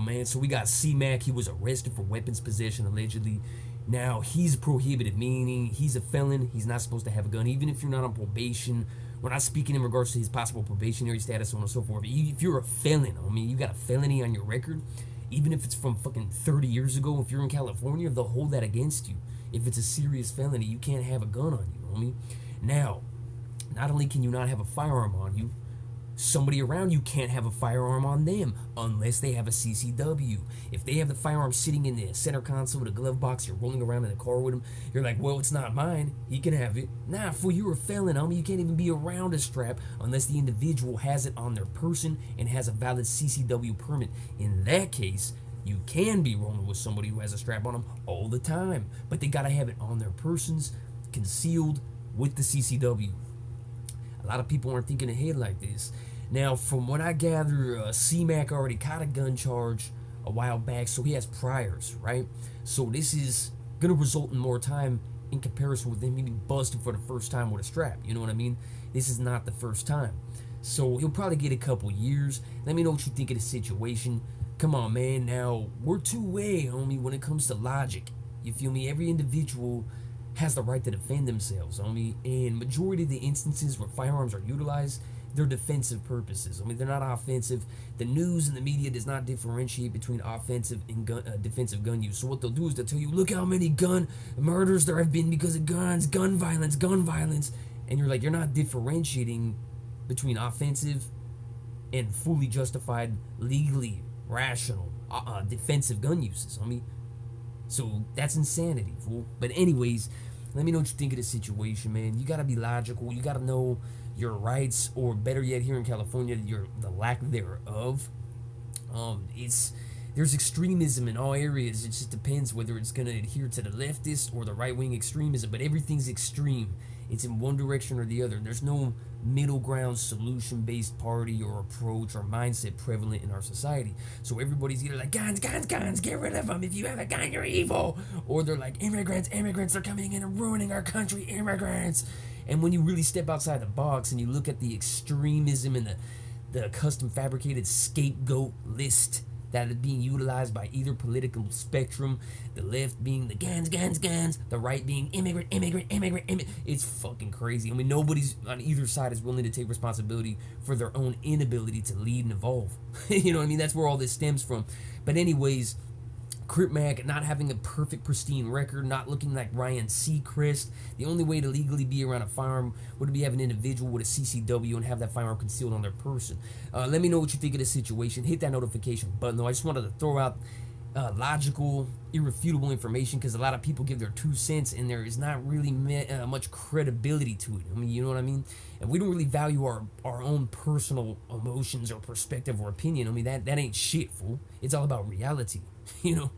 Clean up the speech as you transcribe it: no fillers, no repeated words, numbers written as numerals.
man. So we got CMAC. He was arrested for weapons possession, allegedly. Now, he's prohibited, meaning he's a felon. He's not supposed to have a gun, even if you're not on probation. We're not speaking in regards to his possible probationary status, so on and so forth. But if you're a felon, I mean, you got a felony on your record, even if it's from fucking 30 years ago, if you're in California, they'll hold that against you. If it's a serious felony, you can't have a gun on you, homie. Now, not only can you not have a firearm on you, somebody around you can't have a firearm on them unless they have a CCW. If they have the firearm sitting in the center console with a glove box, you're rolling around in the car with them, you're like, well, it's not mine. He can have it. Nah, fool, you're a felon, homie. You can't even be around a strap unless the individual has it on their person and has a valid CCW permit. In that case, you can be rolling with somebody who has a strap on them all the time, but they gotta have it on their persons, concealed with the CCW. A lot of people aren't thinking ahead like this. Now, from what I gather, CMAC already caught a gun charge a while back, so he has priors, right? So this is going to result in more time in comparison with him being busted for the first time with a strap. You know what I mean? This is not the first time. So he'll probably get a couple years. Let me know what you think of the situation. Come on, man. Now, we're two-way, homie, when it comes to logic. You feel me? Every individual has the right to defend themselves, homie. And majority of the instances where firearms are utilized, they're defensive purposes. I mean, they're not offensive. The news and the media does not differentiate between offensive and defensive gun use. So what they'll do is they'll tell you, look how many gun murders there have been because of guns, gun violence. And you're like, you're not differentiating between offensive and fully justified, legally rational, defensive gun uses. I mean, so that's insanity, fool. But anyways, let me know what you think of the situation, man. You gotta be logical. You gotta know your rights, or better yet, here in California, the lack thereof. There's extremism in all areas. It just depends whether it's gonna adhere to the leftist or the right-wing extremism. But everything's extreme. It's in one direction or the other. There's no middle ground solution-based party or approach or mindset prevalent in our society. So everybody's either like, guns, get rid of them. If you have a gun, you're evil. Or they're like, immigrants, they're coming in and ruining our country, immigrants. And when you really step outside the box and you look at the extremism and the custom fabricated scapegoat list that is being utilized by either political spectrum, the left being the guns, the right being immigrant. It's fucking crazy. I mean, nobody's on either side is willing to take responsibility for their own inability to lead and evolve. You know what I mean? That's where all this stems from. But anyways, CRIP MAC not having a perfect, pristine record, not looking like Ryan Seacrest. The only way to legally be around a firearm would be have an individual with a CCW and have that firearm concealed on their person. Let me know what you think of the situation. Hit that notification button, though. I just wanted to throw out logical, irrefutable information because a lot of people give their 2 cents and there is not really much credibility to it. I mean, you know what I mean? And we don't really value our own personal emotions or perspective or opinion. I mean, that ain't shit, fool. It's all about reality, you know?